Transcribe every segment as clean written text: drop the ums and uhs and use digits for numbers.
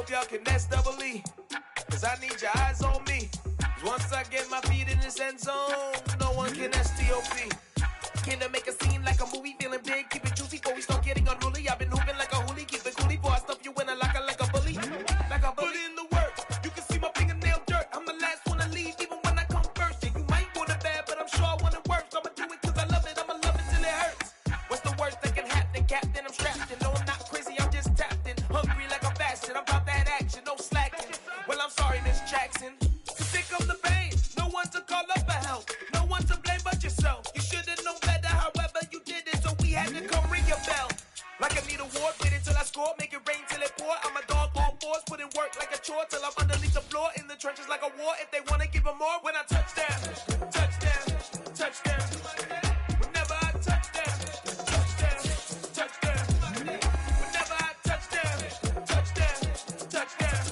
hope y'all can nest double E. Cause I need your eyes on me. Cause once I get my feet in this end zone, no one can STOP. Can to make a scene like a movie, feeling big, keep it juicy before we start getting unruly. I've been hooping like a hoolie, keep it coolie before I stuff you in a locker like a bully. Like a bully in the work, you can see my fingernail dirt. I'm the last one to leave, even when I come first. Yeah, you might want it bad, but I'm sure I want it worse. I'ma do it cause I love it, I'ma love it till it hurts. What's the worst that can happen, Captain? I'm strapped in, no I'm not crazy, I'm just tapped in. Hungry like I'm fasting, I'm about that action, no slacking. Well, I'm sorry, Miss Jackson. Cause here comes the pain, no one to call up for help. No one to blame but yourself. You should've known better, however you did it, so we had to come ring your bell. Like I need a award, wait until I score, make it rain till it pour. I'm a dog on fours, put in work like a chore till I'm underneath the floor, in the trenches like a war. If they wanna give them more, when I touch down, touchdown, touchdown. Whenever I touch down, touchdown, touchdown. Whenever I touch down, touchdown, touchdown.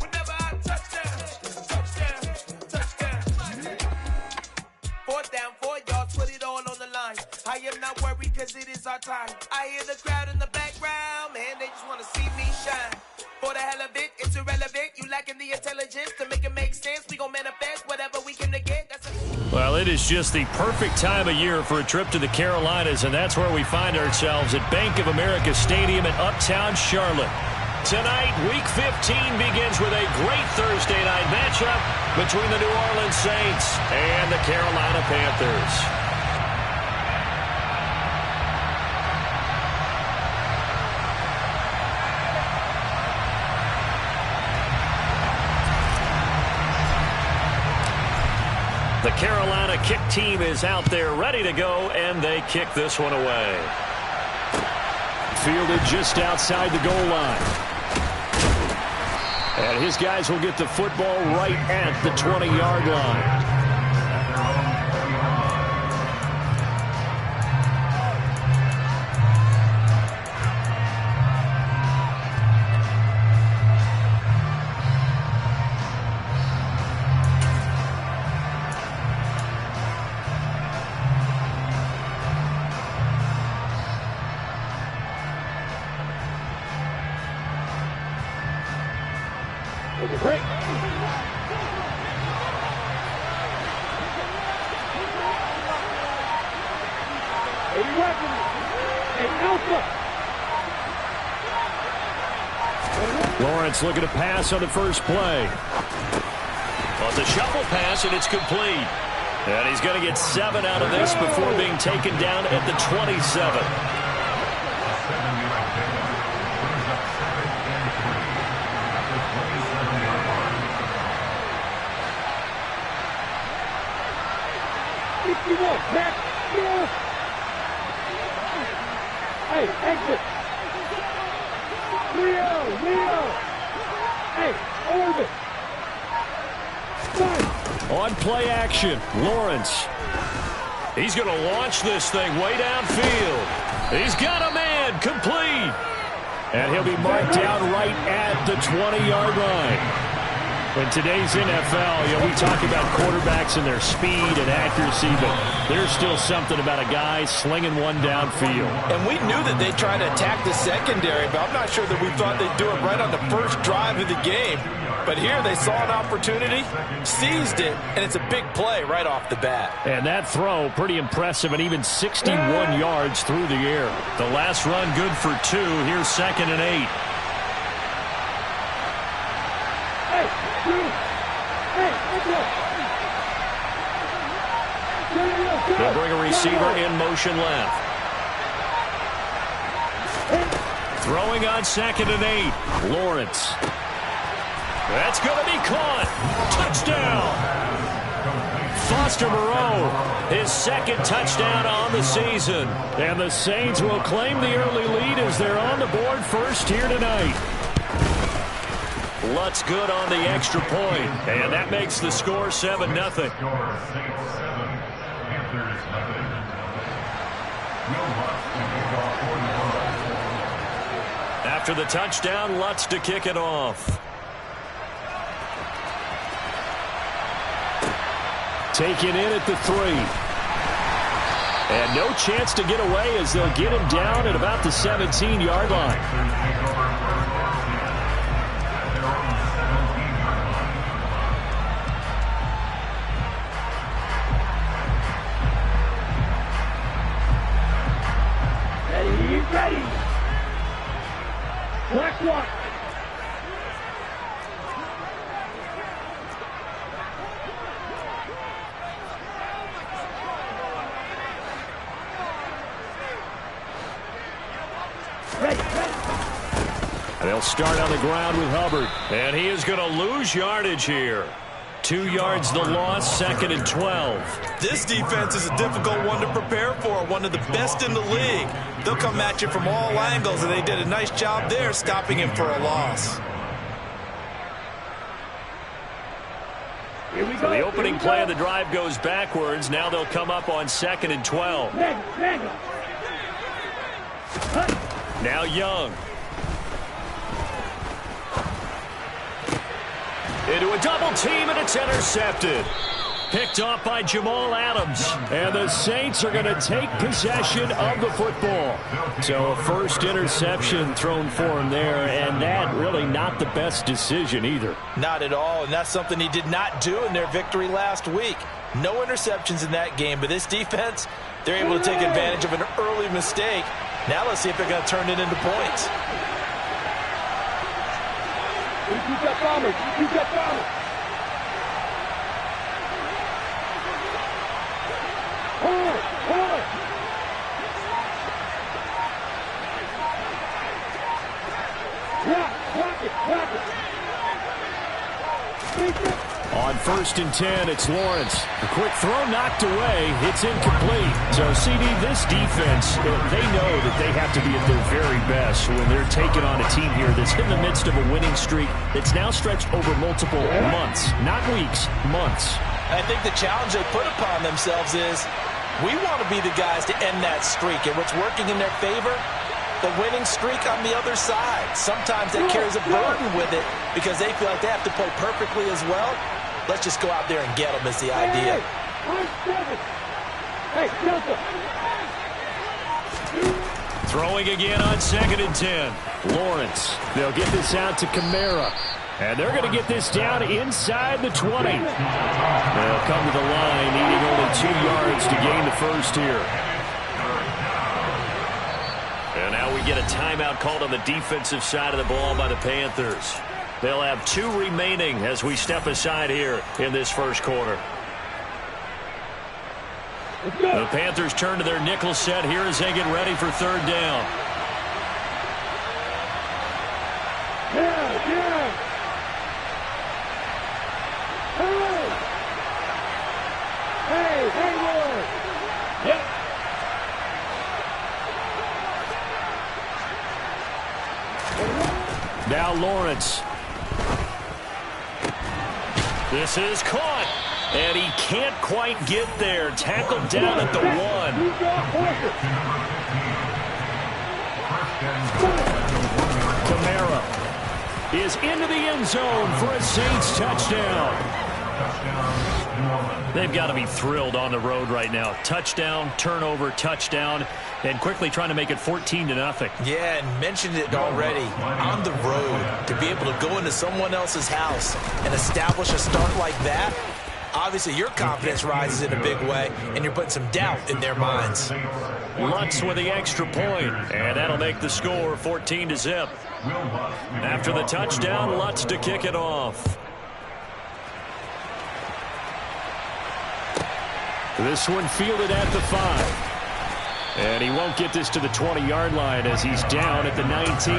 Whenever I touch down, touchdown, touchdown. Fourth down, 4 yards, put it all on the line. I am not worried cause it is our time. I hear the crowd in the background, man, they just wanna see me shine. For the hell of it, it's irrelevant. You lacking the intelligence to make it make sense. We gon' manifest whatever we came to get. Well, it is just the perfect time of year for a trip to the Carolinas, and that's where we find ourselves at Bank of America Stadium in Uptown Charlotte. Tonight, Week 15 begins with a great Thursday night matchup between the New Orleans Saints and the Carolina Panthers. The Carolina kick team is out there ready to go, and they kick this one away. Fielded just outside the goal line. And his guys will get the football right at the 20-yard line. Lawrence looking to pass on the first play. On the shuffle pass, and it's complete. And he's going to get 7 out of this before being taken down at the 27. Hey, exit. Leo. Hey, orbit. On play action, Lawrence. He's going to launch this thing way downfield. He's got a man, complete. And he'll be marked down right at the 20-yard line. In today's NFL, we talk about quarterbacks and their speed and accuracy, but there's still something about a guy slinging one downfield. And we knew that they'd try to attack the secondary, but I'm not sure that we thought they'd do it right on the first drive of the game. But here they saw an opportunity, seized it, and it's a big play right off the bat. And that throw, pretty impressive, and even 61 yards through the air. The last run good for 2. Here's 2nd and 8. They'll bring a receiver in motion left. Throwing on 2nd and 8. Lawrence. That's going to be caught. Touchdown. Foster Moreau, his 2nd touchdown on the season. And the Saints will claim the early lead as they're on the board first here tonight. Lutz good on the extra point, and that makes the score 7-0. After the touchdown, Lutz to kick it off. Taken in at the 3. And no chance to get away as they'll get him down at about the 17-yard line. Ready. Black one. And they'll start on the ground with Hubbard. And he is going to lose yardage here. 2 yards the loss, 2nd and 12. This defense is a difficult one to prepare for, one of the best in the league. They'll come at you from all angles, and they did a nice job there stopping him for a loss. So the opening play of the drive goes backwards. Now they'll come up on 2nd and 12. Now Young. Into a double team, and it's intercepted. Picked off by Jamal Adams. And the Saints are going to take possession of the football. So a first interception thrown for him there, and that really not the best decision either. Not at all, and that's something he did not do in their victory last week. No interceptions in that game, but this defense, they're able to take advantage of an early mistake. Now let's see if they're going to turn it into points. Keep that bomber. Keep that bomber. Hold. Block it. On 1st and 10, it's Lawrence. A quick throw knocked away. It's incomplete. So, CD, this defense, they know that they have to be at their very best when they're taking on a team here that's in the midst of a winning streak that's now stretched over multiple months. Not weeks, months. I think the challenge they put upon themselves is we want to be the guys to end that streak. And what's working in their favor? The winning streak on the other side. Sometimes that carries a burden with it because they feel like they have to play perfectly as well. Let's just go out there and get them is the idea. Throwing again on 2nd and 10. Lawrence. They'll get this out to Kamara. And they're going to get this down inside the 20. They'll come to the line, needing only 2 yards to gain the first here. And now we get a timeout called on the defensive side of the ball by the Panthers. They'll have 2 remaining as we step aside here in this first quarter. The Panthers turn to their nickel set here as they get ready for 3rd down. Hey, Lord. Yep. Now Lawrence. This is caught, and he can't quite get there. Tackled down at the 1. Kamara is into the end zone for a Saints touchdown. They've got to be thrilled on the road right now. Touchdown, turnover, touchdown, and quickly trying to make it 14-0. Yeah, and mentioned it already. On the road, to be able to go into someone else's house and establish a start like that, obviously your confidence rises in a big way, and you're putting some doubt in their minds. Lutz with the extra point, and that'll make the score 14-0. After the touchdown, Lutz to kick it off. This one fielded at the 5. And he won't get this to the 20-yard line as he's down at the 19.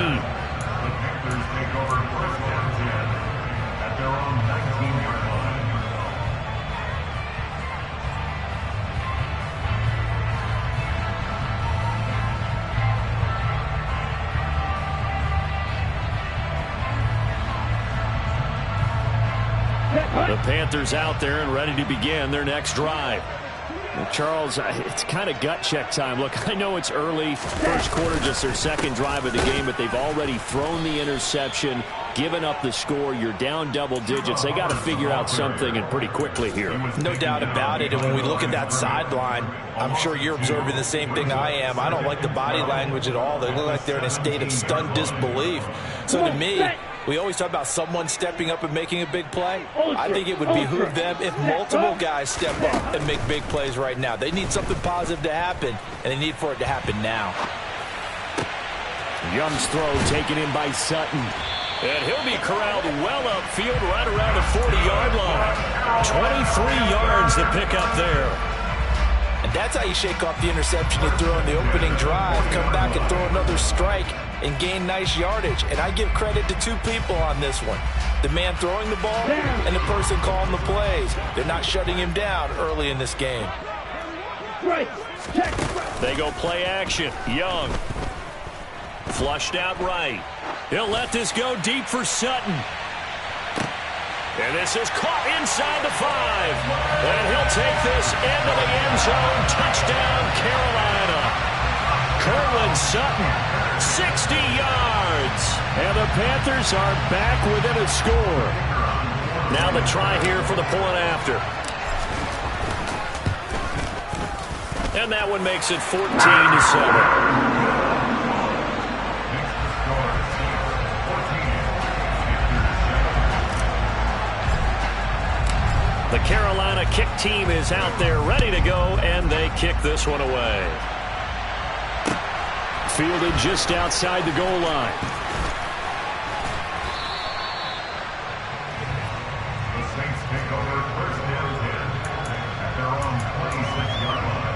The Panthers out there and ready to begin their next drive. Well, Charles, it's kind of gut check time. Look, I know it's early, first quarter, just their 2nd drive of the game, but they've already thrown the interception, given up the score. You're down double digits. They got to figure out something, and pretty quickly here. No doubt about it, and when we look at that sideline, I'm sure you're observing the same thing I am. I don't like the body language at all. They look like they're in a state of stunned disbelief. So to me, we always talk about someone stepping up and making a big play. I think it would behoove them if multiple guys step up and make big plays right now. They need something positive to happen, and they need for it to happen now. Young's throw taken in by Sutton. And he'll be corralled well upfield right around the 40-yard line. 23 yards to pick up there. And that's how you shake off the interception you threw on the opening drive. Come back and throw another strike and gain nice yardage. And I give credit to two people on this one. The man throwing the ball and the person calling the plays. They're not shutting him down early in this game. Right. Check. They go play action. Young. Flushed out right. He'll let this go deep for Sutton. And this is caught inside the 5. And he'll take this into the end zone. Touchdown, Carolina. Curlin Sutton, 60 yards. And the Panthers are back within a score. Now the try here for the point after. And that one makes it 14-7. The Carolina kick team is out there ready to go, and they kick this one away. Fielded just outside the goal line. The Saints take over first down 10 at their own 26-yard line.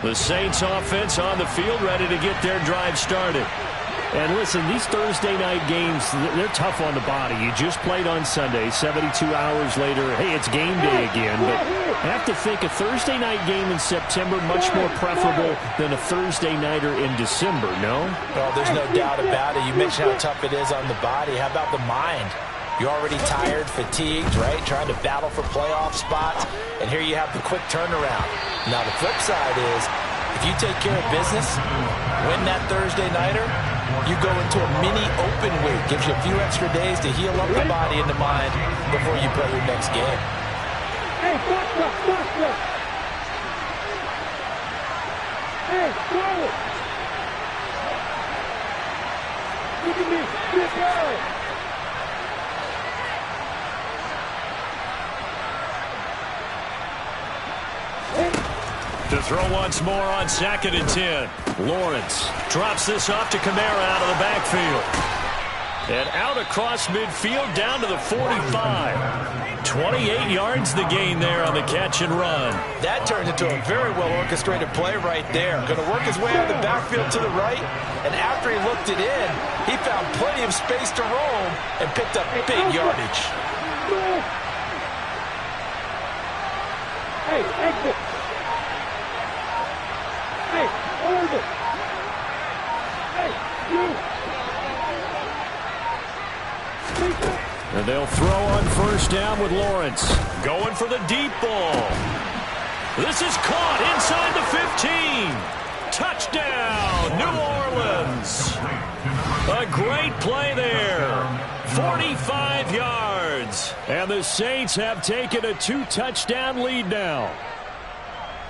The Saints offense on the field ready to get their drive started. And listen, these Thursday night games, they're tough on the body. You just played on Sunday, 72 hours later, hey, it's game day again. But I have to think a Thursday night game in September much more preferable than a Thursday nighter in December, no? Well, there's no doubt about it. You mentioned how tough it is on the body. How about the mind? You're already tired, fatigued, right? Trying to battle for playoff spots. And here you have the quick turnaround. Now, the flip side is, if you take care of business, win that Thursday nighter, you go into a mini open week. Gives you a few extra days to heal up the body and the mind before you play your next game. Hey, faster! Hey, throw it! Look at me! Get down! To throw once more on 2nd and 10. Lawrence drops this off to Kamara out of the backfield. And out across midfield down to the 45. 28 yards the gain there on the catch and run. That turned into a very well-orchestrated play right there. Going to work his way out of the backfield to the right. And after he looked it in, he found plenty of space to roam and picked up big yardage. Hey, exit! Hey, hold it! Hey, you! And they'll throw on first down with Lawrence. Going for the deep ball. This is caught inside the 15. Touchdown, New Orleans. A great play there. 45 yards. And the Saints have taken a 2-touchdown lead now.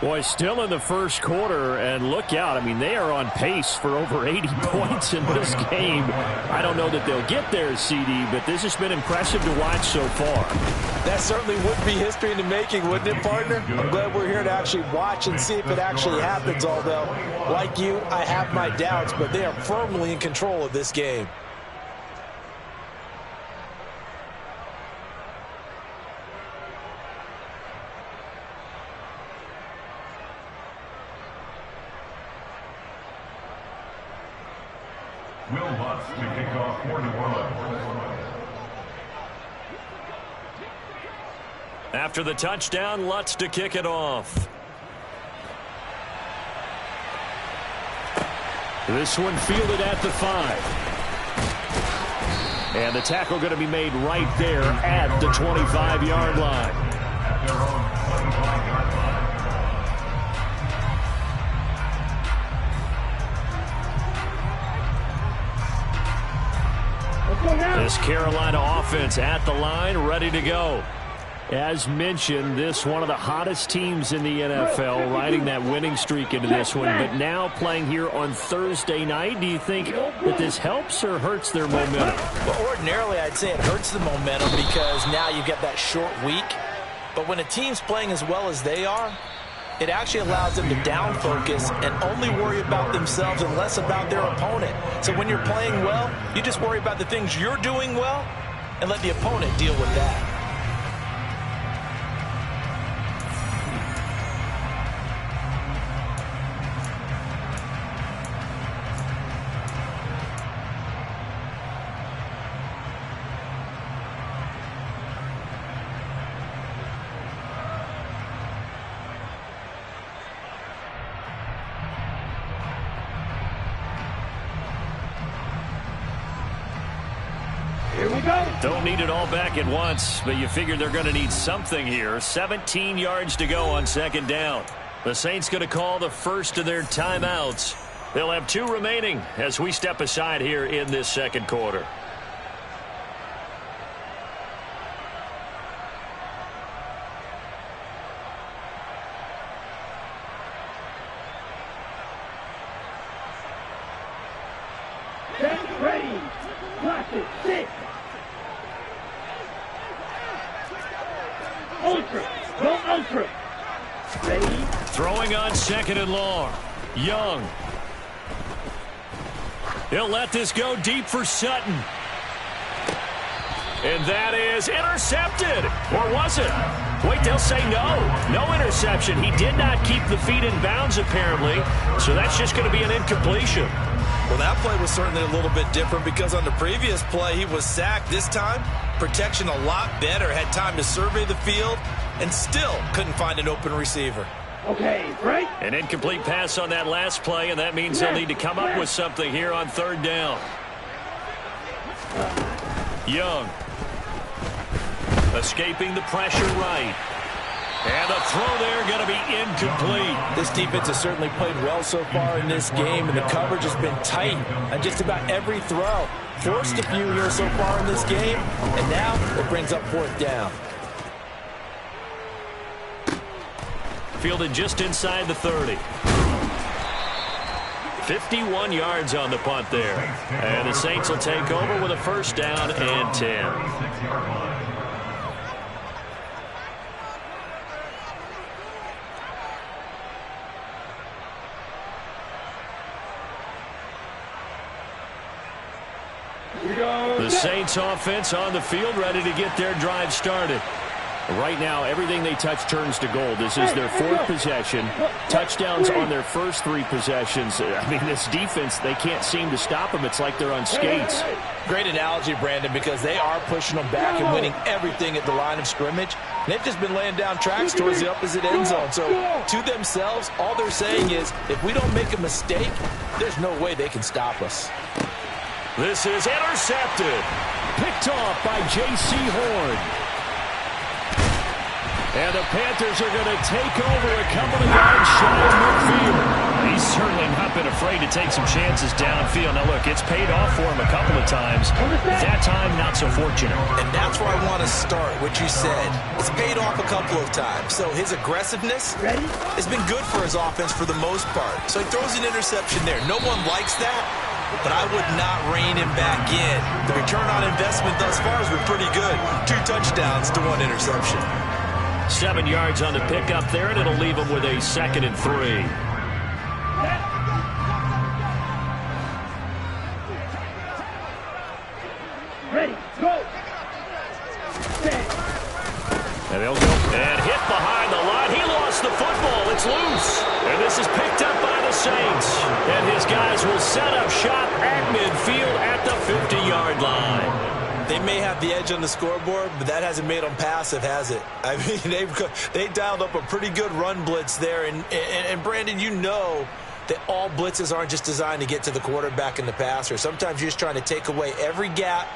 Boy, still in the first quarter, and look out. I mean, they are on pace for over 80 points in this game. I don't know that they'll get there, CD, but this has been impressive to watch so far. That certainly would be history in the making, wouldn't it, partner? I'm glad we're here to actually watch and see if it actually happens, although, like you, I have my doubts, but they are firmly in control of this game. Will Lutz to kick off for New Orleans. After the touchdown, Lutz to kick it off. This one fielded at the 5. And the tackle going to be made right there at the 25-yard line. At their own 25-yard line. This Carolina offense at the line, ready to go. As mentioned, this one of the hottest teams in the NFL, riding that winning streak into this one, but now playing here on Thursday night. Do you think that this helps or hurts their momentum? Well, ordinarily, I'd say it hurts the momentum because now you get that short week. But when a team's playing as well as they are, it actually allows them to down focus and only worry about themselves and less about their opponent. So when you're playing well, you just worry about the things you're doing well and let the opponent deal with that. Don't need it all back at once, but you figure they're going to need something here. 17 yards to go on second down. The Saints going to call the first of their timeouts. They'll have 2 remaining as we step aside here in this second quarter. Get ready. Classic 6. Ultra. Go ultra. Ready. Throwing on second and long. Young. He'll let this go deep for Sutton. And that is intercepted. Or was it? Wait, they'll say no. No interception. He did not keep the feet in bounds, apparently. So that's just going to be an incompletion. Well, that play was certainly a little bit different because on the previous play, he was sacked. This time, protection a lot better. Had time to survey the field and still couldn't find an open receiver. Okay, right? An incomplete pass on that last play, and that means they'll need to come up with something here on third down. Young. Escaping the pressure right. And the throw there going to be incomplete. This defense has certainly played well so far in this game, and the coverage has been tight on just about every throw. Forced a few here so far in this game, and now it brings up fourth down. Fielded just inside the 30. 51 yards on the punt there. And the Saints will take over with a first down and 10. The Saints offense on the field, ready to get their drive started. Right now, everything they touch turns to gold. This is their 4th possession. Touchdowns on their first 3 possessions. I mean, this defense, they can't seem to stop them. It's like they're on skates. Great analogy, Brandon, because they are pushing them back and winning everything at the line of scrimmage. And they've just been laying down tracks towards the opposite end zone. So to themselves, all they're saying is, if we don't make a mistake, there's no way they can stop us. This is intercepted. Picked off by J.C. Horn. And the Panthers are going to take over a couple of yards shy of midfield. He's certainly not been afraid to take some chances downfield. Now, look, it's paid off for him a couple of times. That time, not so fortunate. And that's where I want to start, what you said. It's paid off a couple of times. So his aggressiveness has been good for his offense for the most part. So he throws an interception there. No one likes that, but I would not rein him back in. The return on investment thus far has been pretty good. 2 touchdowns to 1 interception. 7 yards on the pickup there, and it'll leave him with a 2nd and 3. Ready, go. And they'll go and hit behind the line. He lost the football. It's loose. And this is picked up by the Saints. And his guys will set up shop at midfield at the 50-yard line. They may have the edge on the scoreboard, but that hasn't made them passive, has it? I mean, they dialed up a pretty good run blitz there. And Brandon, you know that all blitzes aren't just designed to get to the quarterback and the passer. Sometimes you're just trying to take away every gap,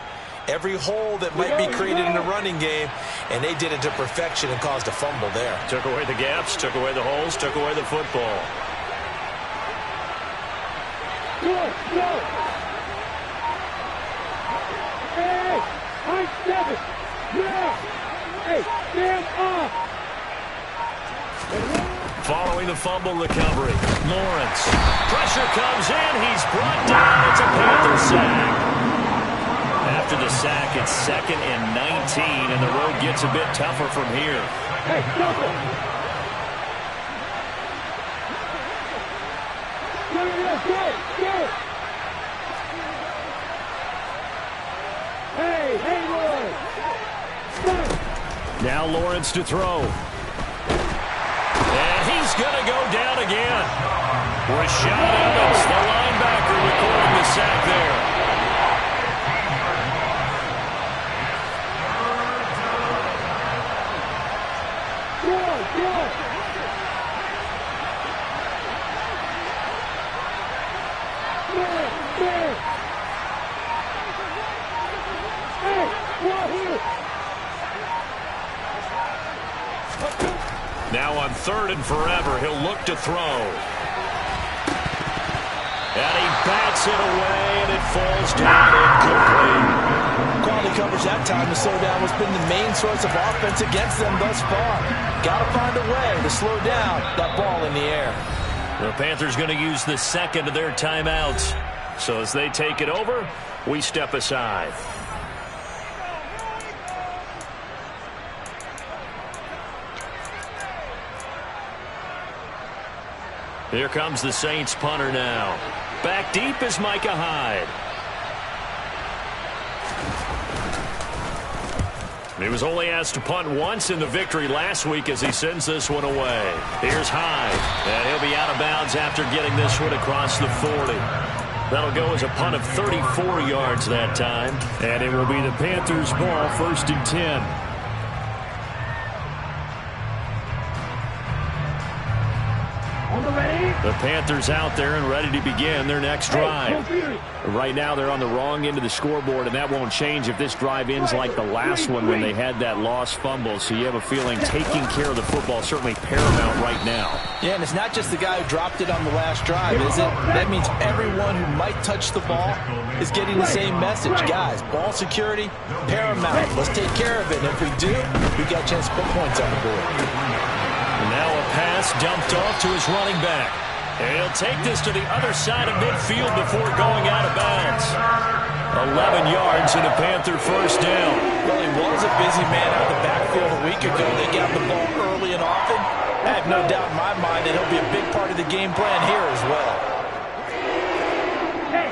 every hole that might be created in the running game, and they did it to perfection and caused a fumble there. Took away the gaps, took away the holes, took away the football. Go. Hey, I'm 7. Yeah. Hey, stand up. Following the fumble recovery, Lawrence. Pressure comes in. He's brought down. It's a Panther sack. After the sack, it's 2nd and 19, and the road gets a bit tougher from here. Hey, stop it. Go. Hey, Lawrence. Stop. Now Lawrence to throw. And he's going to go down again. Rashad Evans, the linebacker, recording the sack there. Go. Now on 3rd and forever, he'll look to throw. And he bats it away, and it falls down incomplete. Quality coverage that time to slow down has been the main source of offense against them thus far. Got to find a way to slow down that ball in the air. The Panthers going to use the 2nd of their timeouts. So as they take it over, we step aside. Here comes the Saints punter now. Back deep is Micah Hyde. He was only asked to punt once in the victory last week as he sends this one away. Here's Hyde, and he'll be out of bounds after getting this one across the 40. That'll go as a punt of 34 yards that time, and it will be the Panthers' ball, 1st and 10. The Panthers out there and ready to begin their next drive. Right now they're on the wrong end of the scoreboard, and that won't change if this drive ends like the last one when they had that lost fumble. So you have a feeling taking care of the football is certainly paramount right now. Yeah, and it's not just the guy who dropped it on the last drive, is it? That means everyone who might touch the ball is getting the same message. Guys, ball security, paramount. Let's take care of it. And if we do, we got a chance to put points on the board. And now a pass dumped off to his running back. And he'll take this to the other side of midfield before going out of bounds. 11 yards and a Panther first down. Well, he was a busy man out of the backfield a week ago. They got the ball early and often. I have no doubt in my mind that he'll be a big part of the game plan here as well. Hey,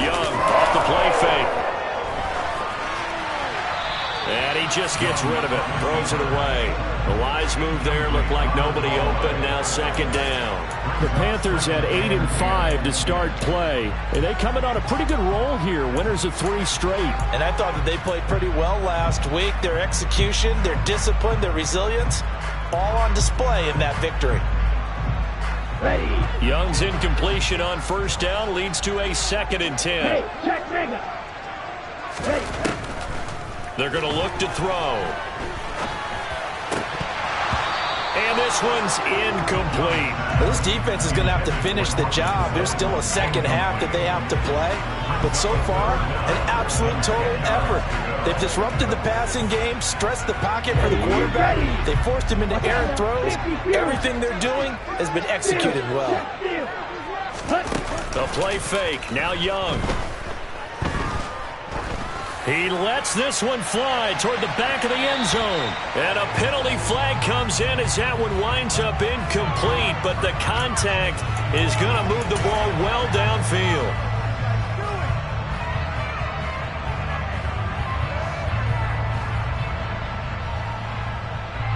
Young off the play fake. And he just gets rid of it, throws it away. The wise move there, looked like nobody open, now 2nd down. The Panthers had 8 and 5 to start play, and they come in on a pretty good roll here, winners of 3 straight. And I thought that they played pretty well last week. Their execution, their discipline, their resilience, all on display in that victory. ready. Young's incompletion on 1st down leads to a 2nd and 10. Hey, check Mega. Ready. They're going to look to throw. And this one's incomplete. Well, this defense is going to have to finish the job. There's still a second half that they have to play. But so far, an absolute total effort. They've disrupted the passing game, stressed the pocket for the quarterback. They forced him into errant throws. Everything they're doing has been executed well. The play fake. Now Young. He lets this one fly toward the back of the end zone. And a penalty flag comes in as that one winds up incomplete. But the contact is going to move the ball well downfield.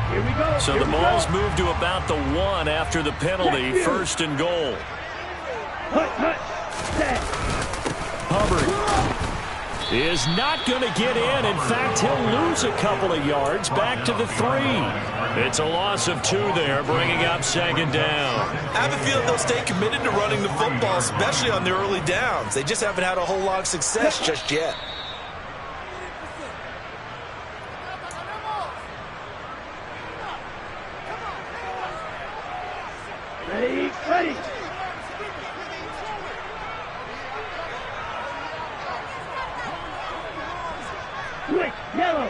Here we go. So the ball's moved to about the 1 after the penalty. 1st and goal. Hubbard is not going to get in. In fact, he'll lose a couple of yards back to the 3. It's a loss of 2 there, bringing up 2nd down. I have a feeling they'll stay committed to running the football, especially on their early downs. They just haven't had a whole lot of success just yet. Ready, ready. Switch. Yellow.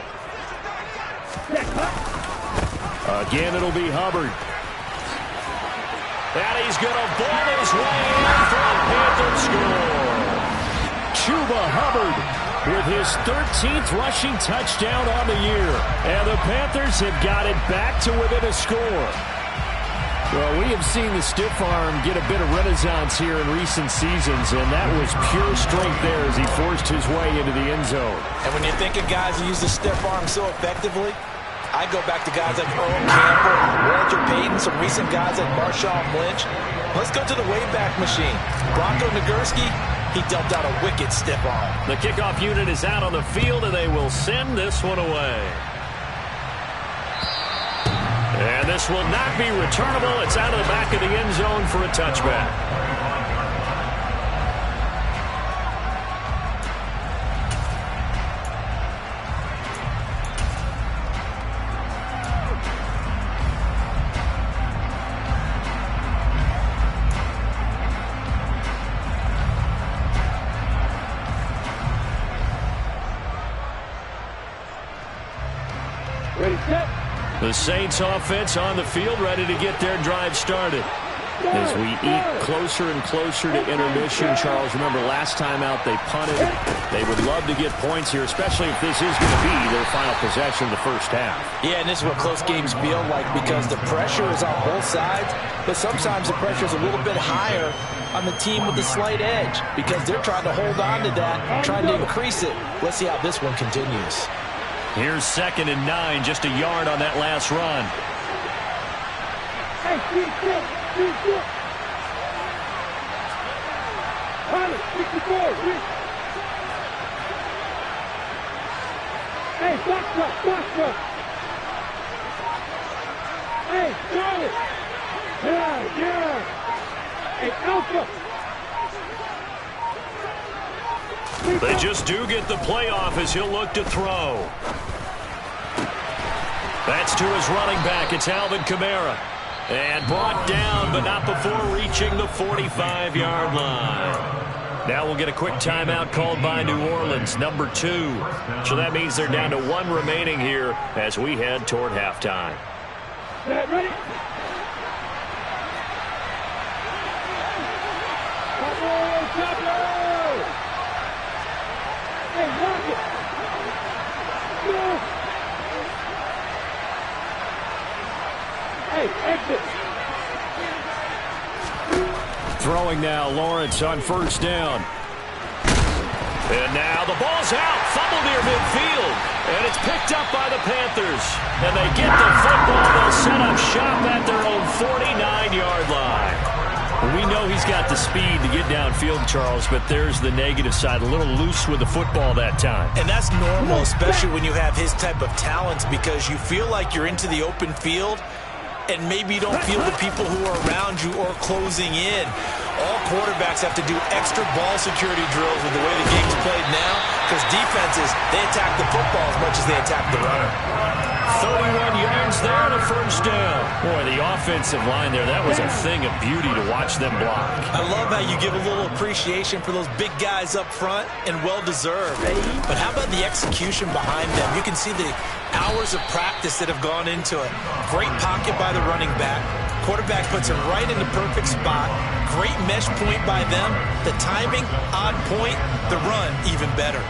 Set. Hut. Again, it'll be Hubbard. And he's going to ball his way in for a Panther score. Chuba Hubbard with his 13th rushing touchdown on the year. And the Panthers have got it back to within a score. Well, we have seen the stiff arm get a bit of renaissance here in recent seasons, and that was pure strength there as he forced his way into the end zone. And when you think of guys who use the stiff arm so effectively, I go back to guys like Earl Campbell, Walter Payton, some recent guys like Marshawn Lynch. Let's go to the Wayback Machine. Bronco Nagurski, he dealt out a wicked stiff arm. The kickoff unit is out on the field, and they will send this one away. And this will not be returnable. It's out of the back of the end zone for a touchback. Ready, set. The Saints offense on the field, ready to get their drive started. As we eat closer and closer to intermission, Charles, remember last time out they punted. They would love to get points here, especially if this is going to be their final possession of the first half. Yeah, and this is what close games feel like because the pressure is on both sides, but sometimes the pressure is a little bit higher on the team with the slight edge because they're trying to hold on to that, trying to increase it. Let's see how this one continues. Here's 2nd and 9, just a yard on that last run. Hey, shoot. Pilot, 64, Rich. Hey, box truck. Hey, Charlie. Yeah. Hey, Alpha. They just do get the playoff as he'll look to throw. That's to his running back. It's Alvin Kamara. And brought down, but not before reaching the 45-yard line. Now we'll get a quick timeout called by New Orleans, number 2. So that means they're down to 1 remaining here as we head toward halftime. Set, ready. Top. Hey, lock it. Go. Hey, exit. Throwing now, Lawrence on first down. And now the ball's out. Fumble near midfield. And it's picked up by the Panthers. And they get the football. They'll set up shop at their own 49-yard line. We know he's got the speed to get downfield, Charles, but there's the negative side. A little loose with the football that time. And that's normal, especially when you have his type of talents, because you feel like you're into the open field and maybe you don't feel the people who are around you or closing in. All quarterbacks have to do extra ball security drills with the way the game's played now because defenses, they attack the football as much as they attack the runner. 31 yards there and a first down. Boy, the offensive line there, that was a thing of beauty to watch them block. I love how you give a little appreciation for those big guys up front, and well-deserved. But how about the execution behind them? You can see the hours of practice that have gone into it. Great pocket by the running back. Quarterback puts him right in the perfect spot. Great mesh point by them. The timing, on point. The run, even better.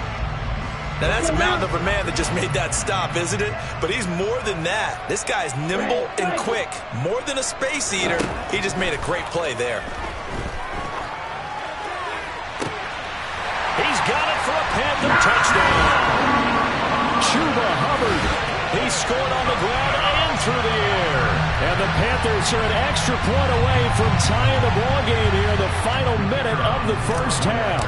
Now, that's a mountain of a man that just made that stop, isn't it? But he's more than that. This guy's nimble and quick. More than a space eater. He just made a great play there. He's got it for a Panther touchdown. Chuba Hubbard. He scored on the ground and through the air. And the Panthers are an extra point away from tying the ball game here in the final minute of the first half.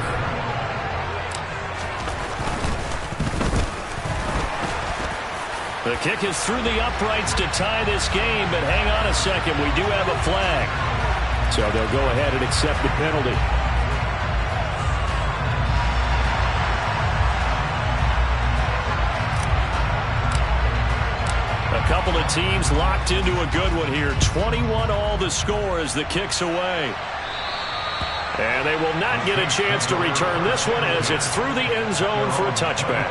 The kick is through the uprights to tie this game, but hang on a second. We do have a flag. So they'll go ahead and accept the penalty. A couple of teams locked into a good one here. 21 all the score as the kick's away. And they will not get a chance to return this one as it's through the end zone for a touchback.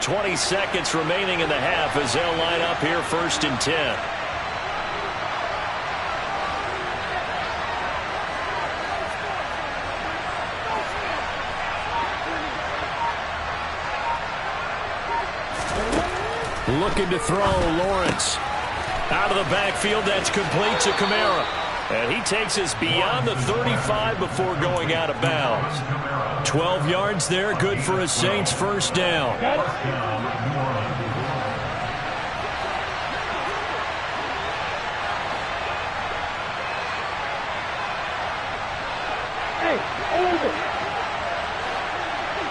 20 seconds remaining in the half as they'll line up here 1st and 10. Looking to throw, Lawrence. Out of the backfield, that's complete to Kamara. And he takes us beyond the 35 before going out of bounds. 12 yards there, good for a Saints first down. Hey, over.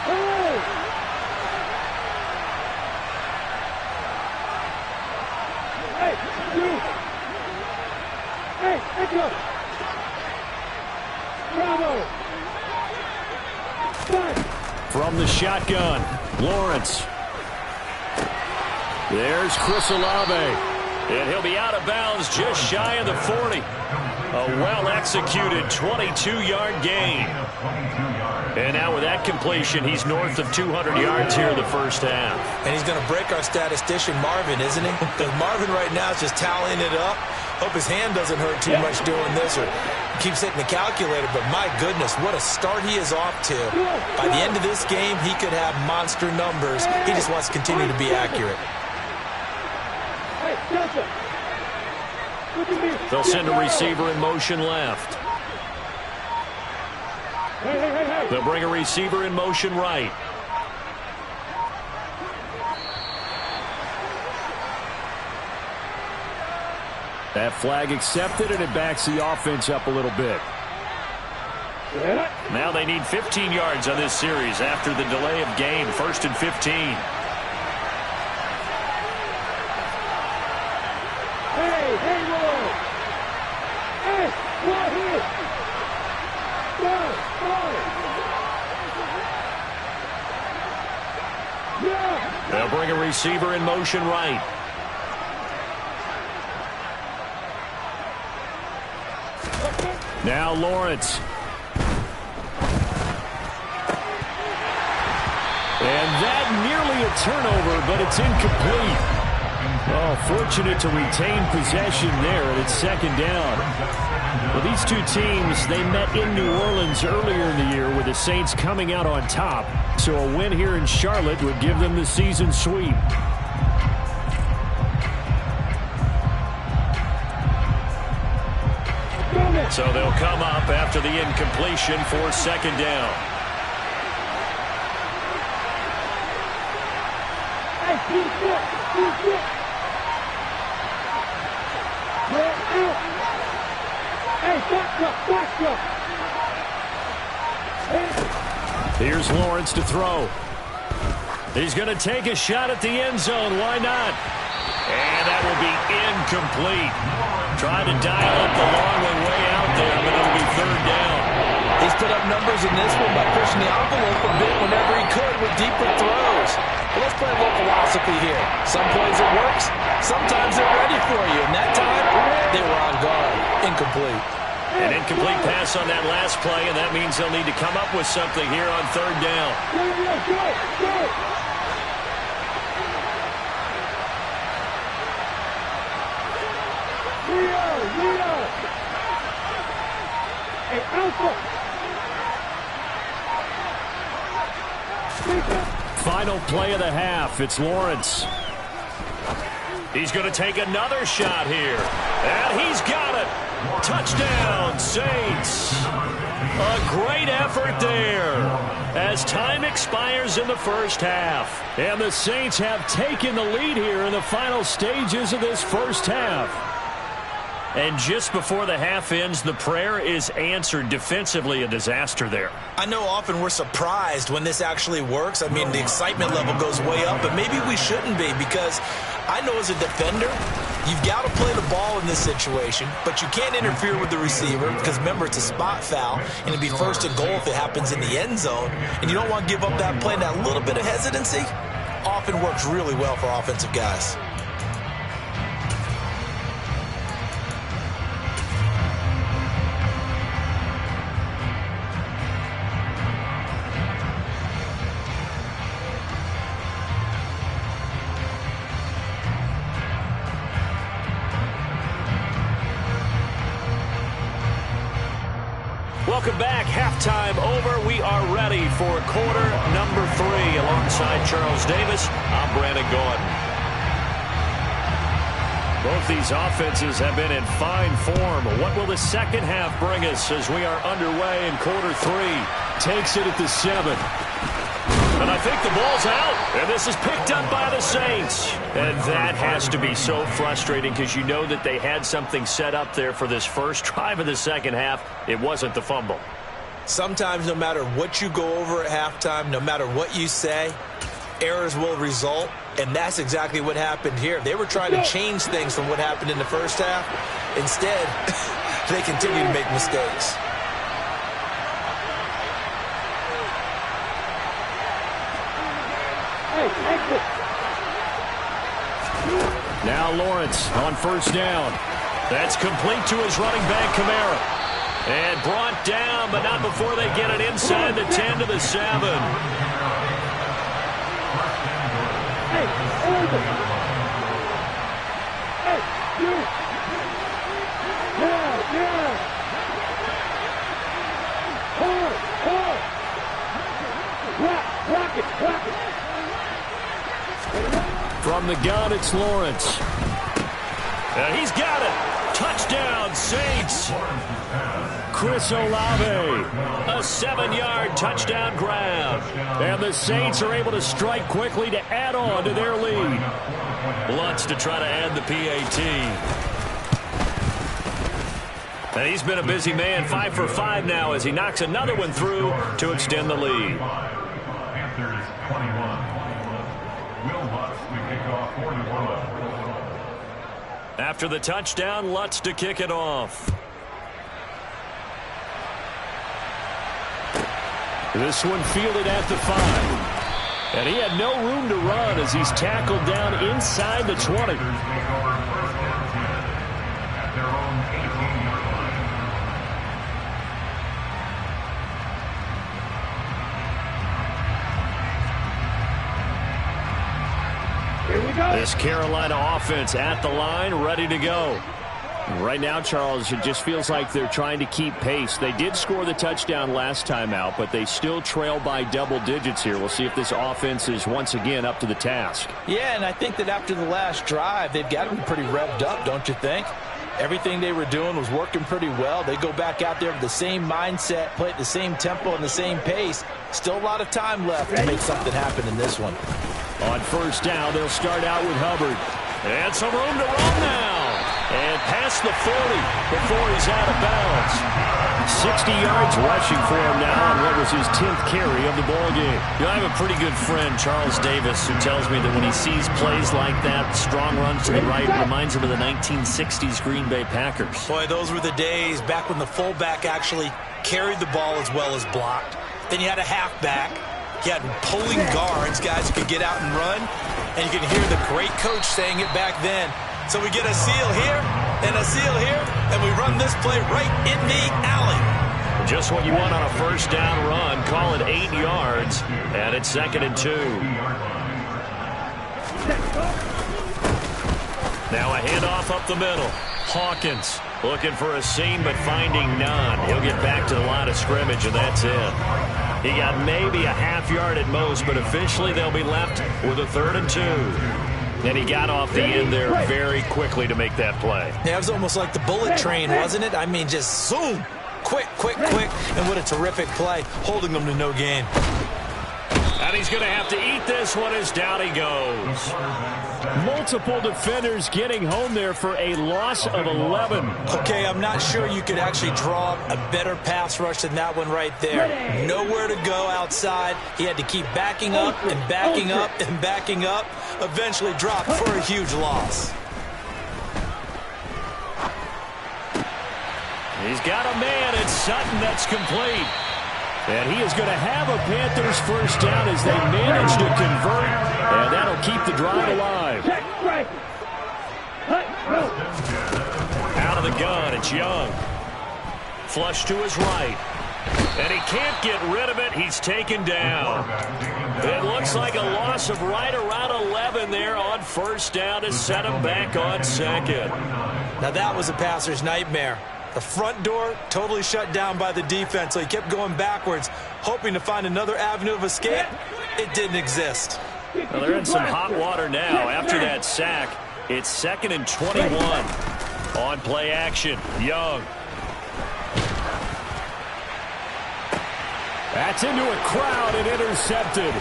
Hey. Hey, you. Hey, let's go. Bravo. Done. From the shotgun, Lawrence. There's Chris Olave. And he'll be out of bounds just shy of the 40. A well-executed 22-yard gain. And now with that completion, he's north of 200 yards here in the first half. And he's going to break our statistician Marvin, isn't he? Because Marvin right now is just tallying it up. Hope his hand doesn't hurt too much doing this or keeps hitting the calculator. But my goodness, what a start he is off to. By the end of this game, he could have monster numbers. He just wants to continue to be accurate. Hey, Delta. Look at me. They'll send a receiver in motion left. Hey, hey, hey, hey. They'll bring a receiver in motion right. That flag accepted, and it backs the offense up a little bit. Now they need 15 yards on this series after the delay of game. 1st and 15. Hey, hey, Roy. Hey, right here. Yeah. They'll bring a receiver in motion right. Now Lawrence. And that nearly a turnover, but it's incomplete. Oh, fortunate to retain possession there, and it's 2nd down. Well, these two teams, they met in New Orleans earlier in the year with the Saints coming out on top. So a win here in Charlotte would give them the season sweep. So they'll come up after the incompletion for 2nd down. Hey, keep it. Hey, back up. Here's Lawrence to throw. He's going to take a shot at the end zone. Why not? And that will be incomplete. Trying to dial up the long way out there, but it'll be 3rd down. He's put up numbers in this one by pushing the envelope a bit whenever he could with deeper throws. But let's play a little philosophy here. Some plays it works, sometimes they're ready for you. And that time, they were on guard. Incomplete. An incomplete pass on that last play, and that means they'll need to come up with something here on 3rd down. Go. Leo. Hey, Alpha. Final play of the half. It's Lawrence. He's going to take another shot here. And he's got it. Touchdown, Saints. A great effort there as time expires in the first half. And the Saints have taken the lead here in the final stages of this first half. And just before the half ends, the prayer is answered. Defensively, a disaster there. I know often we're surprised when this actually works. I mean, the excitement level goes way up, but maybe we shouldn't be, because I know as a defender, you've got to play the ball in this situation, but you can't interfere with the receiver because, remember, it's a spot foul, and it'd be 1st and goal if it happens in the end zone, and you don't want to give up that play. And that little bit of hesitancy often works really well for offensive guys. Welcome back. Halftime over. We are ready for quarter number 3. Alongside Charles Davis, I'm Brandon Gaudin. Both these offenses have been in fine form. What will the second half bring us as we are underway in quarter 3? Takes it at the 7. And I think the ball's out. And this is picked up by the Saints. And that has to be so frustrating because you know that they had something set up there for this first drive of the second half. It wasn't the fumble. Sometimes no matter what you go over at halftime, no matter what you say, errors will result. And that's exactly what happened here. They were trying to change things from what happened in the first half. Instead, they continue to make mistakes. Now Lawrence on first down. That's complete to his running back, Kamara. And brought down, but not before they get it inside the 10 to the 7. Hey, over. Hey, you. Yeah. Hard. Rock it. From the gun, it's Lawrence. And he's got it. Touchdown, Saints. Chris Olave. A 7-yard touchdown grab. And the Saints are able to strike quickly to add on to their lead. Lutz to try to add the PAT. And he's been a busy man, 5 for 5 now as he knocks another one through to extend the lead. Panthers 21. Will Lutz to kick off 41. After the touchdown, Lutz to kick it off. This one fielded at the 5. And he had no room to run as he's tackled down inside the 20. This Carolina offense at the line, ready to go. Right now, Charles, it just feels like they're trying to keep pace. They did score the touchdown last time out, but they still trail by double digits here. We'll see if this offense is once again up to the task. Yeah, and I think that after the last drive, they've got to be pretty revved up, don't you think? Everything they were doing was working pretty well. They go back out there with the same mindset, play at the same tempo and the same pace. Still a lot of time left to make something happen in this one. On first down, they'll start out with Hubbard. And some room to run now. And past the 40 before he's out of bounds. 60 yards rushing for him now on what was his 10th carry of the ballgame. You know, I have a pretty good friend, Charles Davis, who tells me that when he sees plays like that, strong runs to the right, reminds him of the 1960s Green Bay Packers. Boy, those were the days back when the fullback actually carried the ball as well as blocked. Then you had a halfback. You had pulling guards, guys who could get out and run. And you can hear the great coach saying it back then. So we get a seal here and a seal here, and we run this play right in the alley. Just what you want on a first down run. Call it 8 yards, and it's 2nd and 2. Now a handoff up the middle. Hawkins looking for a seam, but finding none. He'll get back to the line of scrimmage, and that's it. He got maybe a half yard at most, but officially they'll be left with a 3rd and 2. And he got off the end there very quickly to make that play. Yeah, it was almost like the bullet train, wasn't it? I mean, just zoom. Quick. And what a terrific play, holding them to no gain. And he's going to have to eat this one as down he goes. Multiple defenders getting home there for a loss of 11. Okay, I'm not sure you could actually draw a better pass rush than that one right there. Nowhere to go outside. He had to keep backing up and backing up and backing up. Eventually dropped for a huge loss. He's got a man. It's Sutton. That's complete. And he is going to have a Panthers first down as they manage to convert. And that'll keep the drive alive. Out of the gun, it's Young. Flush to his right. And he can't get rid of it. He's taken down. It looks like a loss of right around 11 there on first down to set him back on 2nd. Now that was a passer's nightmare. The front door totally shut down by the defense, so he kept going backwards, hoping to find another avenue of escape. It didn't exist. Well, they're in some hot water now after that sack. It's 2nd and 21 on play action. Young. That's into a crowd and intercepted.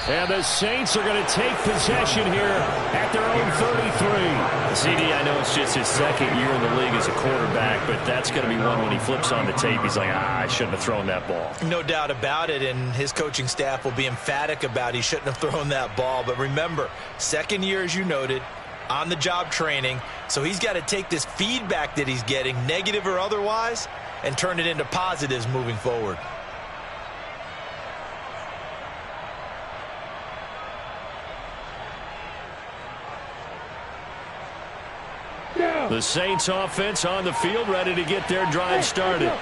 And the Saints are going to take possession here at their own 33. CD, I know it's just his 2nd year in the league as a quarterback, but that's going to be one when he flips on the tape. He's like, I shouldn't have thrown that ball. No doubt about it, and his coaching staff will be emphatic about he shouldn't have thrown that ball. But remember, 2nd year, as you noted, on-the-job training, so he's got to take this feedback that he's getting, negative or otherwise, and turn it into positives moving forward. The Saints offense on the field, ready to get their drive started.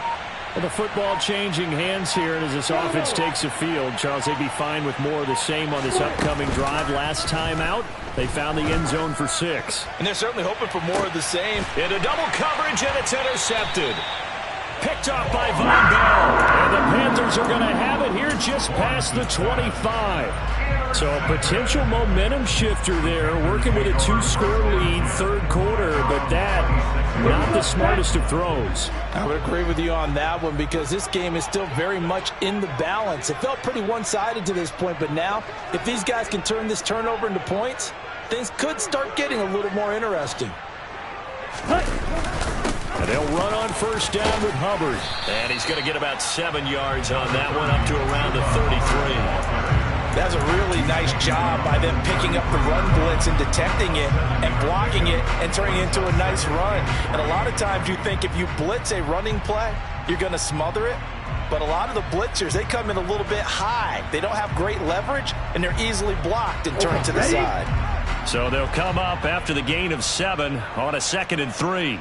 And the football changing hands here, and as this offense takes the field, Charles, they'd be fine with more of the same on this upcoming drive. Last time out, they found the end zone for 6. And they're certainly hoping for more of the same. Into double coverage, and it's intercepted. Picked off by Von Bell. And the Panthers are going to have it here just past the 25. So a potential momentum shifter there, working with a 2-score lead, 3rd quarter, but that, not the smartest of throws. I would agree with you on that one because this game is still very much in the balance. It felt pretty one-sided to this point, but now, if these guys can turn this turnover into points, things could start getting a little more interesting. And they'll run on 1st down with Hubbard. And he's going to get about 7 yards on that one, up to around the 33. That's a really nice job by them picking up the run blitz and detecting it and blocking it and turning it into a nice run. And a lot of times you think if you blitz a running play, you're going to smother it. But a lot of the blitzers, they come in a little bit high. They don't have great leverage, and they're easily blocked and turned to the side. So they'll come up after the gain of 7 on a 2nd and 3.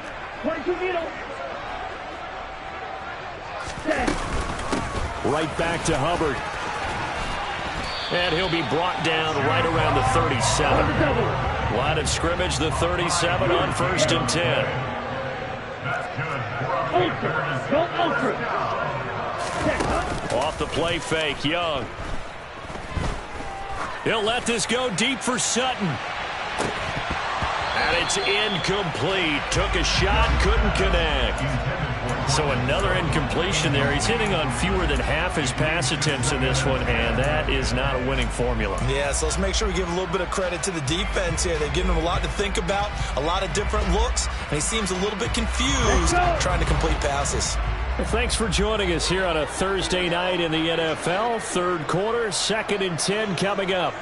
Right back to Hubbard. And he'll be brought down right around the 37. Line of scrimmage, the 37 on 1st and 10. Off the play fake, Young. He'll let this go deep for Sutton. And it's incomplete. Took a shot, couldn't connect. So another incompletion there. He's hitting on fewer than half his pass attempts in this one, and that is not a winning formula. Yeah, so let's make sure we give a little bit of credit to the defense here. They've given him a lot to think about, a lot of different looks, and he seems a little bit confused trying to complete passes. Well, thanks for joining us here on a Thursday night in the NFL. 3rd quarter, 2nd and 10 coming up.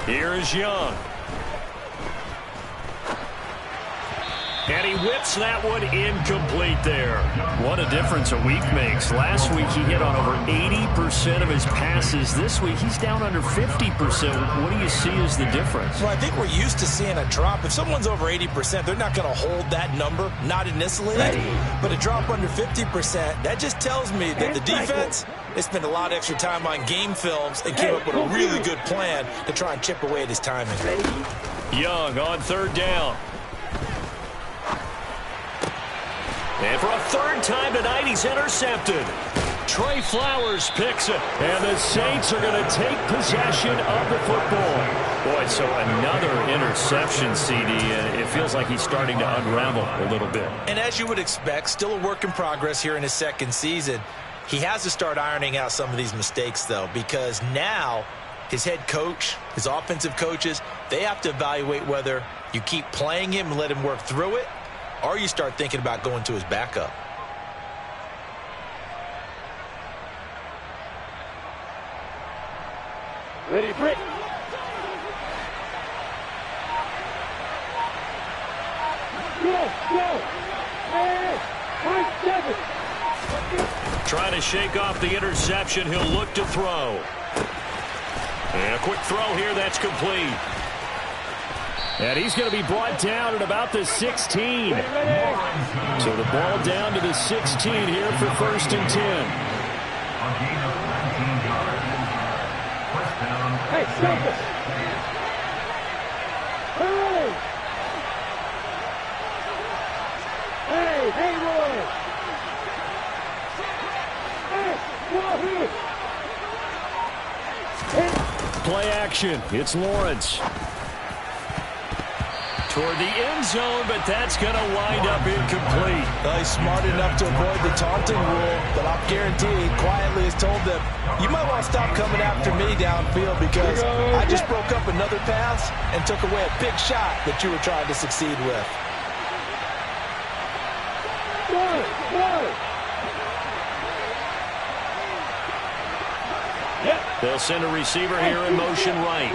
Here is Young. And he whips that one incomplete there. What a difference a week makes. Last week he hit on over 80% of his passes. This week he's down under 50%. What do you see as the difference? Well, I think we're used to seeing a drop. If someone's over 80%, they're not going to hold that number, not in this league. But a drop under 50%, that just tells me that the defense, they spent a lot of extra time on game films and came up with a really good plan to try and chip away at his timing. Young on 3rd down. And for a 3rd time tonight, he's intercepted. Trey Flowers picks it. And the Saints are going to take possession of the football. Boy, so another interception, CD. It feels like he's starting to unravel a little bit. And as you would expect, still a work in progress here in his 2nd season. He has to start ironing out some of these mistakes, though, because now his head coach, his offensive coaches, they have to evaluate whether you keep playing him and let him work through it, or you start thinking about going to his backup. Ready, break. Go. Hey, 5-7. Trying to shake off the interception. He'll look to throw. And a quick throw here. That's complete. And he's going to be brought down at about the 16. So the ball down to the 16 here for 1st and 10. Hey, stop it. play action. It's Lawrence. Toward the end zone, but that's going to wind up incomplete. He's smart enough to avoid the taunting rule, but I'll guarantee he quietly has told them, you might want to stop coming after me downfield because I just broke up another pass and took away a big shot that you were trying to succeed with. They'll send a receiver here in motion right.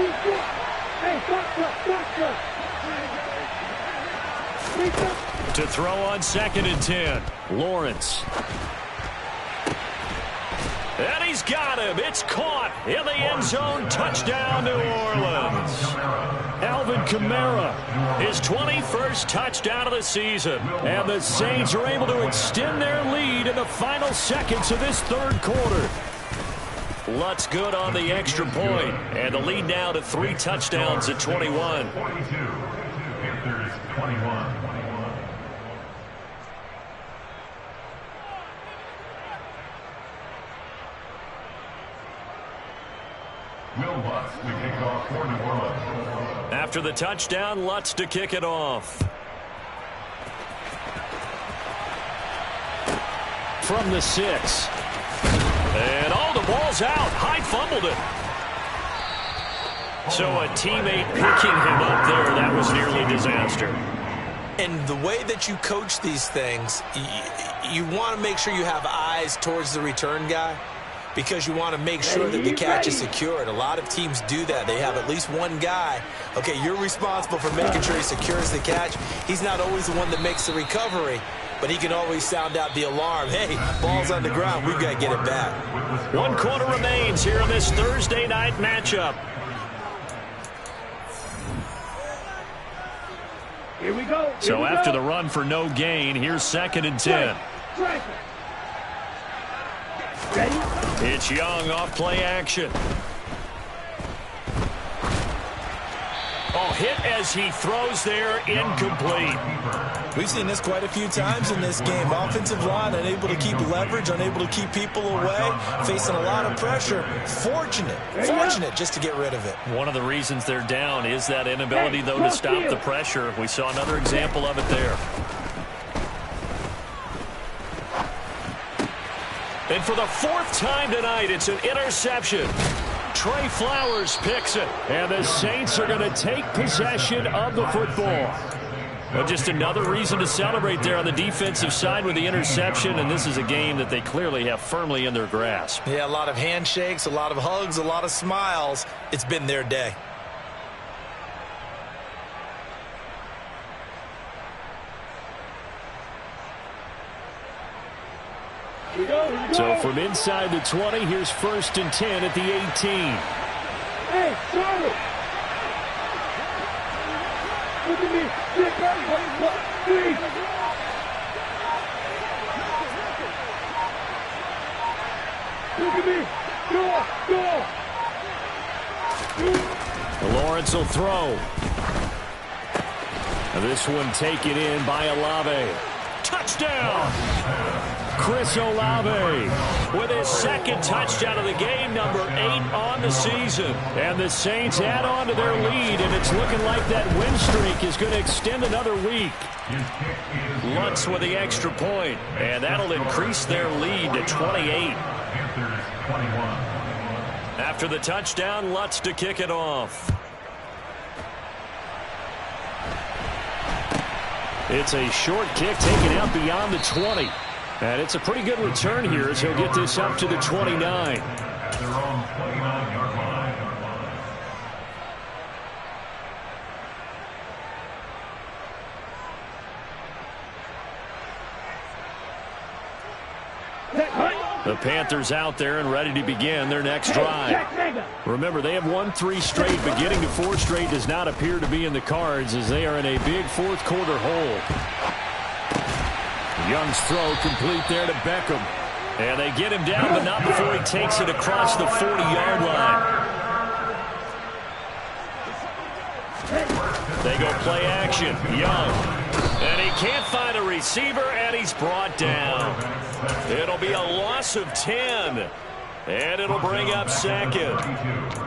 To throw on 2nd and 10. Lawrence. And he's got him. It's caught in the end zone. Touchdown, New Orleans. Alvin Kamara, his 21st touchdown of the season. And the Saints are able to extend their lead in the final seconds of this third quarter. Lutz good on the extra point. And the lead now to 3 touchdowns at 21. 42. Panthers 21. Will Lutz to kick off for New Orleans. After the touchdown, Lutz to kick it off. From the 6. And the ball's out. Hyde fumbled it. So a teammate picking him up there, that was nearly disaster. And the way that you coach these things, you want to make sure you have eyes towards the return guy because you want to make sure that the catch is secured. A lot of teams do that. They have at least one guy. Okay, you're responsible for making sure he secures the catch. He's not always the one that makes the recovery, but he can always sound out the alarm. Hey, ball's on the ground. We've got to get it back. 1 quarter remains here in this Thursday night matchup. Here we go. So after the run for no gain, here's 2nd and 10. It's Young off play action. Hit as he throws there, incomplete. We've seen this quite a few times in this game. Offensive line unable to keep leverage, unable to keep people away, facing a lot of pressure. Fortunate just to get rid of it. One of the reasons they're down is that inability, though, to stop the pressure. We saw another example of it there. And for the 4th time tonight, it's an interception. Trey Flowers picks it, and the Saints are going to take possession of the football. Well, just another reason to celebrate there on the defensive side with the interception, and this is a game that they clearly have firmly in their grasp. Yeah, a lot of handshakes, a lot of hugs, a lot of smiles. It's been their day. So from inside the 20, here's 1st and 10 at the 18. Hey, Charlie! Look at me! Sit back! 3! Look at me! Go! Lawrence will throw. This one taken in by Olave. Touchdown! Chris Olave with his 2nd touchdown of the game, number 8 on the season. And the Saints add on to their lead, and it's looking like that win streak is going to extend another week. Lutz with the extra point, and that'll increase their lead to 28. After the touchdown, Lutz to kick it off. It's a short kick taken out beyond the 20. And it's a pretty good return here as he'll get this up to the 29. They're on 29-yard line. The Panthers out there and ready to begin their next drive. Remember, they have won 3 straight, but getting to 4 straight does not appear to be in the cards as they are in a big 4th quarter hole. Young's throw complete there to Beckham. And they get him down, but not before he takes it across the 40-yard line. They go play action. Young. And he can't find a receiver, and he's brought down. It'll be a loss of 10. And it'll bring up second.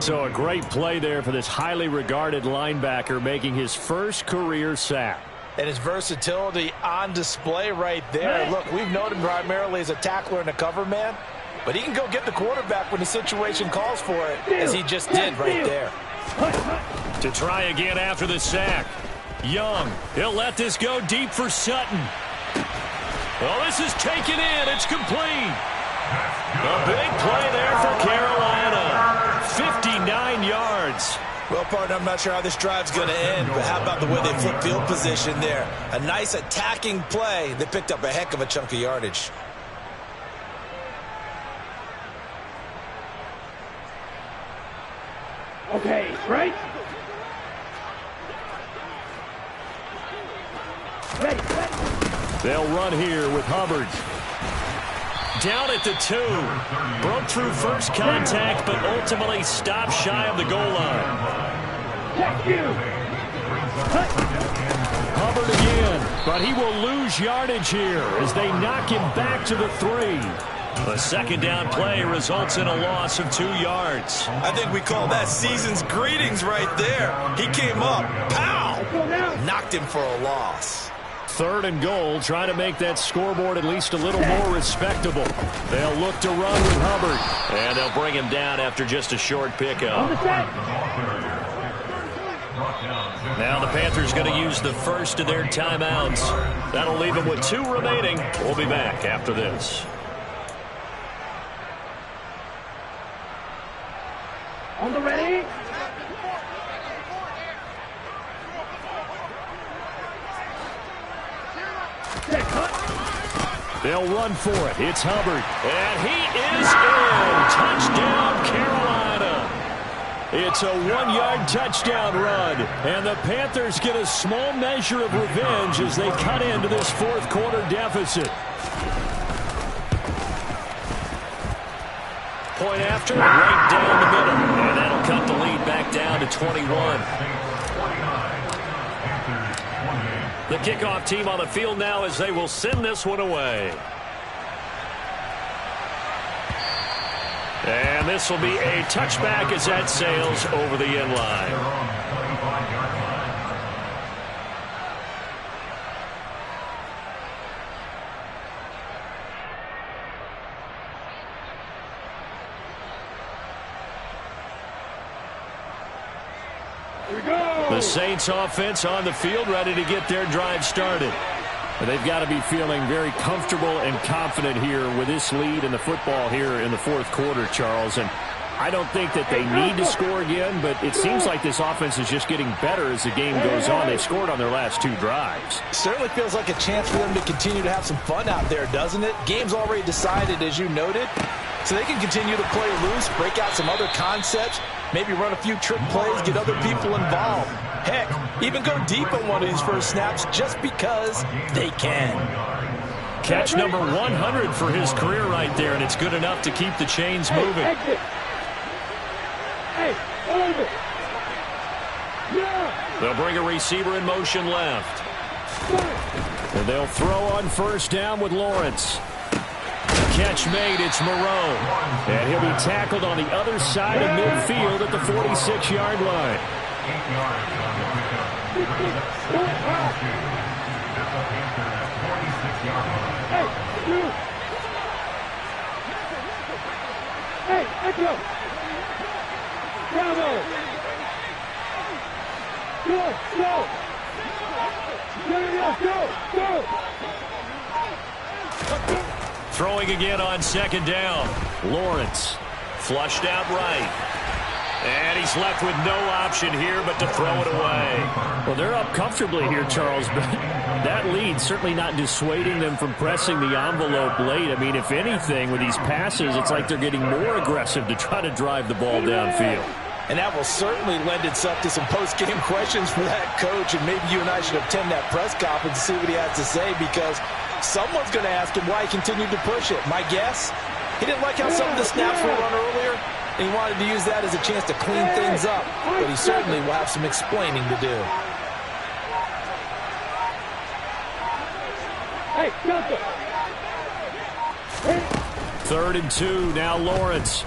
So a great play there for this highly regarded linebacker making his first career sack. And his versatility on display right there. Look, we've known him primarily as a tackler and a cover man, but he can go get the quarterback when the situation calls for it, as he just did right there. To try again after the sack. Young, he'll let this go deep for Sutton. Well, this is taken in. It's complete. A big play there for Carolina. 59 yards. Well, partner, I'm not sure how this drive's going to end, but how about the way they flip field position there? A nice attacking play that picked up a heck of a chunk of yardage. Okay, right? Ready, ready. They'll run here with Hubbard. Down at the 2. Broke through first contact, but ultimately stopped shy of the goal line. Check you. Hubbard again, but he will lose yardage here as they knock him back to the 3. A second down play results in a loss of 2 yards. I think we call that season's greetings right there. He came up, pow, knocked him for a loss. 3rd and goal, trying to make that scoreboard at least a little more respectable. They'll look to run with Hubbard. And they'll bring him down after just a short pickup. Now the Panthers going to use the first of their timeouts. That'll leave them with 2 remaining. We'll be back after this. On the ready? They'll run for it. It's Hubbard. And he is in. Touchdown, Carolina. It's a 1-yard touchdown run. And the Panthers get a small measure of revenge as they cut into this 4th quarter deficit. Point after, right down the middle. And that'll cut the lead back down to 21. The kickoff team on the field now as they will send this one away. And this will be a touchback as that sails over the end line. The Saints offense on the field ready to get their drive started. And they've got to be feeling very comfortable and confident here with this lead in the football here in the 4th quarter, Charles. And I don't think that they need to score again, but it seems like this offense is just getting better as the game goes on. They've scored on their last 2 drives. Certainly feels like a chance for them to continue to have some fun out there, doesn't it? Game's already decided, as you noted, so they can continue to play loose, break out some other concepts, maybe run a few trick plays, get other people involved. Heck, even go deep on one of these first snaps just because they can. Catch number 100 for his career right there, and it's good enough to keep the chains moving. They'll bring a receiver in motion left. And they'll throw on first down with Lawrence. Catch made, it's Moreau. And he'll be tackled on the other side of midfield at the 46-yard line. Hey, Echo! Bravo! Go, go! Go! Throwing again on second down. Lawrence flushed out right. And he's left with no option here but to throw it away. Well, they're up comfortably here, Charles, but that lead certainly not dissuading them from pressing the envelope late. I mean, if anything, with these passes, it's like they're getting more aggressive to try to drive the ball downfield. And that will certainly lend itself to some post-game questions for that coach, and maybe you and I should attend that press conference to see what he has to say, because someone's going to ask him why he continued to push it. My guess, he didn't like how some of the snaps were run earlier, and he wanted to use that as a chance to clean things up, but he certainly will have some explaining to do. Hey, 3rd and 2. Now Lawrence.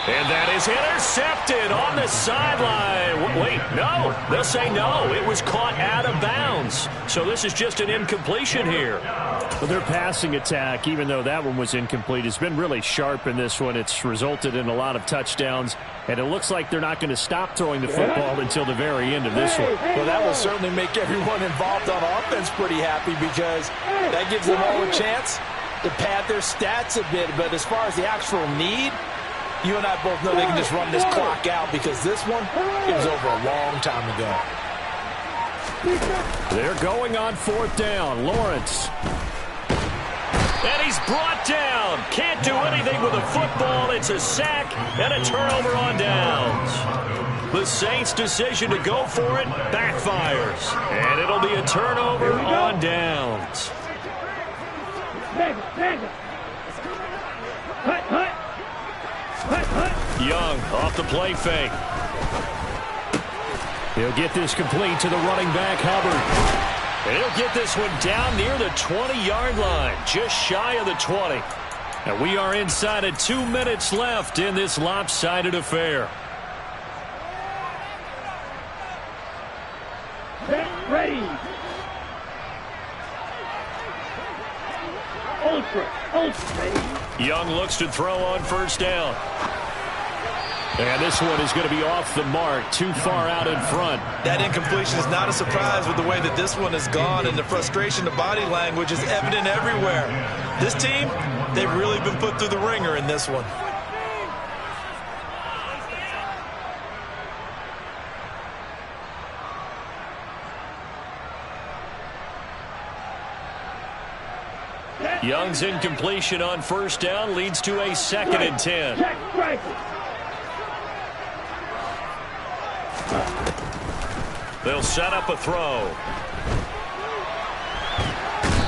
And that is intercepted on the sideline. Wait, no. They'll say no. It was caught out of bounds. So this is just an incompletion here. Well, their passing attack, even though that one was incomplete, has been really sharp in this one. It's resulted in a lot of touchdowns. And it looks like they're not going to stop throwing the football until the very end of this one. Well, that will certainly make everyone involved on offense pretty happy because that gives them all a chance to pad their stats a bit. But as far as the actual need, you and I both know they can just run this clock out because this one, it was over a long time ago. They're going on 4th down. Lawrence. And he's brought down. Can't do anything with a football. It's a sack and a turnover on downs. The Saints' decision to go for it backfires. And it'll be a turnover on downs. Young off the play fake. He'll get this complete to the running back, Hubbard. And he'll get this one down near the 20-yard line, just shy of the 20. And we are inside of 2 minutes left in this lopsided affair. Get ready. Ultra. Young looks to throw on 1st down. And this one is going to be off the mark, too far out in front. That incompletion is not a surprise with the way that this one has gone, and the frustration, the body language is evident everywhere. This team, they've really been put through the ringer in this one. Young's incompletion on 1st down leads to a 2nd and 10. They'll set up a throw.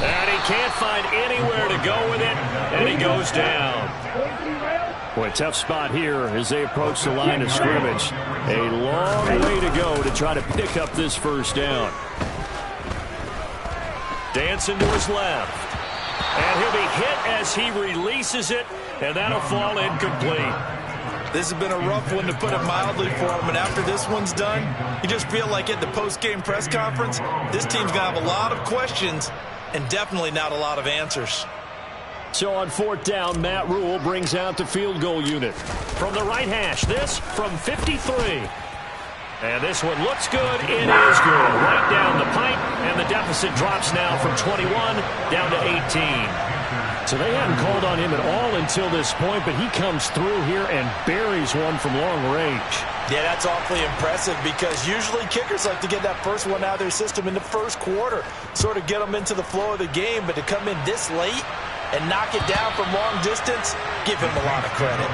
And he can't find anywhere to go with it, and he goes down. Boy, tough spot here as they approach the line of scrimmage. A long way to go to try to pick up this 1st down. Dancing to his left. And he'll be hit as he releases it, and that'll fall incomplete. This has been a rough one, to put it mildly, for him. And after this one's done, you just feel like at the post-game press conference, this team's going to have a lot of questions and definitely not a lot of answers. So on 4th down, Matt Rule brings out the field goal unit. From the right hash, this from 53. And this one looks good. It is good. Right down the pipe, and the deficit drops now from 21 down to 18. So they hadn't called on him at all until this point, but he comes through here and buries one from long range. Yeah, that's awfully impressive because usually kickers like to get that first one out of their system in the 1st quarter, sort of get them into the flow of the game, but to come in this late and knock it down from long distance, give him a lot of credit.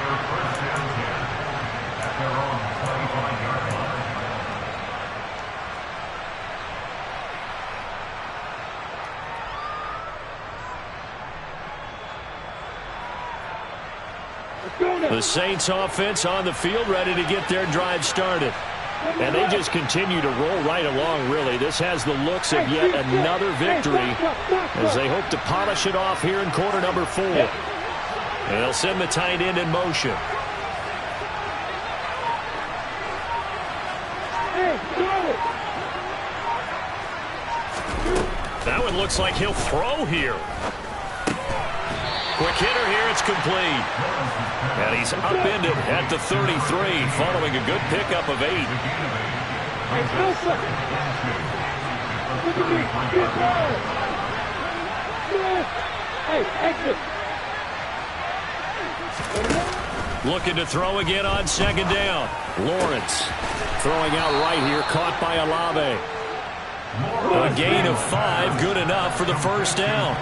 The Saints offense on the field, ready to get their drive started. And they just continue to roll right along, really. This has the looks of yet another victory as they hope to polish it off here in quarter number 4. And they'll send the tight end in motion. That one looks like he'll throw here. Quick hitter here, it's complete. And he's upended at the 33 following a good pickup of 8. Looking to throw again on 2nd down. Lawrence throwing out right here, caught by Olave. A gain of 5, good enough for the 1st down.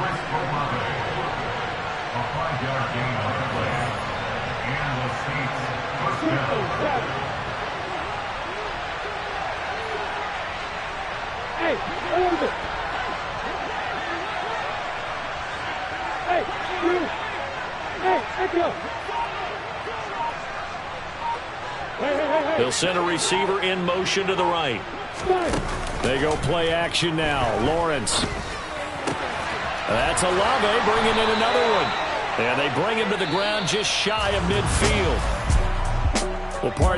They'll send a receiver in motion to the right. They go play action now. Lawrence. That's Olave bringing in another one. And they bring him to the ground just shy of midfield. Well,